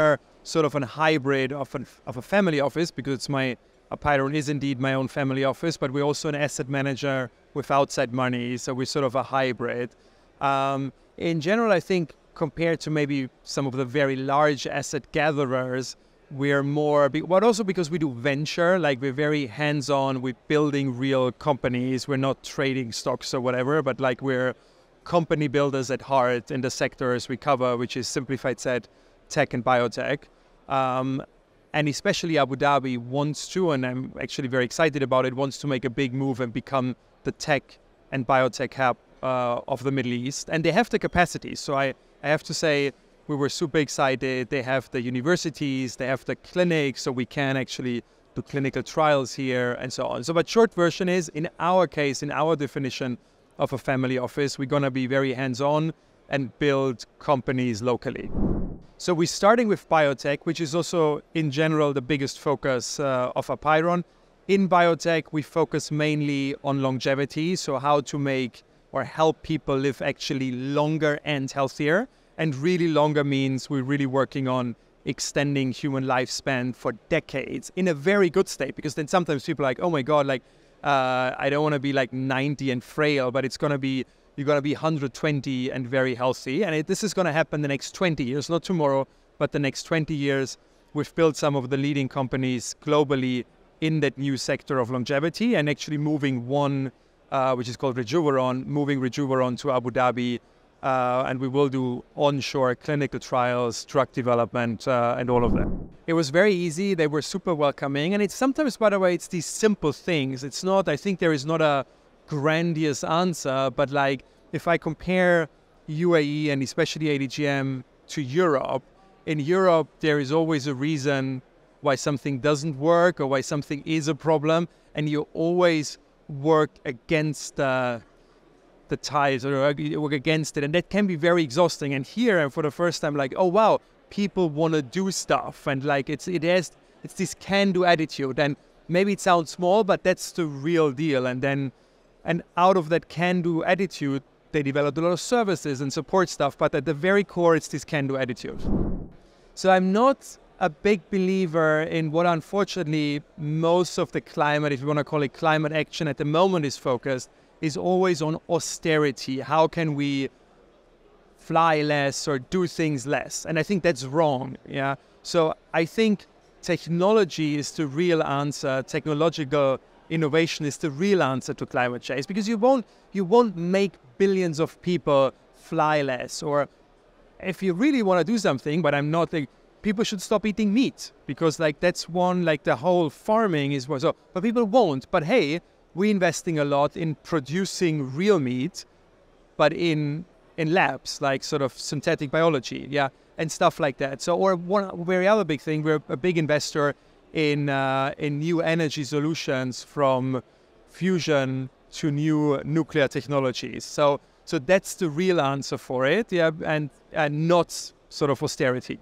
are sort of a hybrid of a family office, because Apeiron is indeed my own family office, but we're also an asset manager with outside money, so we're sort of a hybrid. In general, I think compared to maybe some of the very large asset gatherers, we're more, but also because we do venture, like we're very hands-on, we're building real companies, we're not trading stocks or whatever, but like we're company builders at heart in the sectors we cover, which is simplified said, tech and biotech. And especially Abu Dhabi wants to, and I'm actually very excited about it, wants to make a big move and become the tech and biotech hub of the Middle East. And they have the capacity. So I have to say, we were super excited. They have the universities, they have the clinics, so we can actually do clinical trials here and so on. So, but short version is, in our case, in our definition of a family office, we're going to be very hands-on and build companies locally. So we're starting with biotech, which is also in general the biggest focus of Apeiron. In biotech, we focus mainly on longevity, so how to make or help people live actually longer and healthier. And really longer means we're really working on extending human lifespan for decades in a very good state, because then sometimes people are like, oh my God, like I don't want to be like 90 and frail, but you're going to be 120 and very healthy. And this is going to happen the next 20 years, not tomorrow, but the next 20 years. We've built some of the leading companies globally in that new sector of longevity, and actually moving one, which is called moving Rejuveron to Abu Dhabi. And we will do onshore clinical trials, drug development, and all of that. It was very easy. They were super welcoming. And it's sometimes, by the way, it's these simple things. It's not, I think there is not a grandiose answer, but like if I compare UAE and especially ADGM to Europe, in Europe, there is always a reason why something doesn't work or why something is a problem. And you always work against the tides, or you work against it, and that can be very exhausting. And here, for the first time, like, oh wow, people want to do stuff, and like it's this can-do attitude. And maybe it sounds small, but that's the real deal. And out of that can-do attitude, they developed a lot of services and support stuff. But at the very core, it's this can-do attitude. So I'm not a big believer in what, unfortunately, most of the climate, if you want to call it climate action at the moment, is focused, is always on austerity. How can we fly less or do things less? And I think that's wrong. Yeah. So I think technology is the real answer. Technological innovation is the real answer to climate change, because you won't make billions of people fly less. Or if you really want to do something, but I'm not like, people should stop eating meat, because like that's one, like the whole farming is so, but people won't. But hey, we're investing a lot in producing real meat, but in labs, like sort of synthetic biology, yeah, and stuff like that. So, or one very other big thing, we're a big investor in new energy solutions, from fusion to new nuclear technologies. So that's the real answer for it, yeah, and not sort of austerity.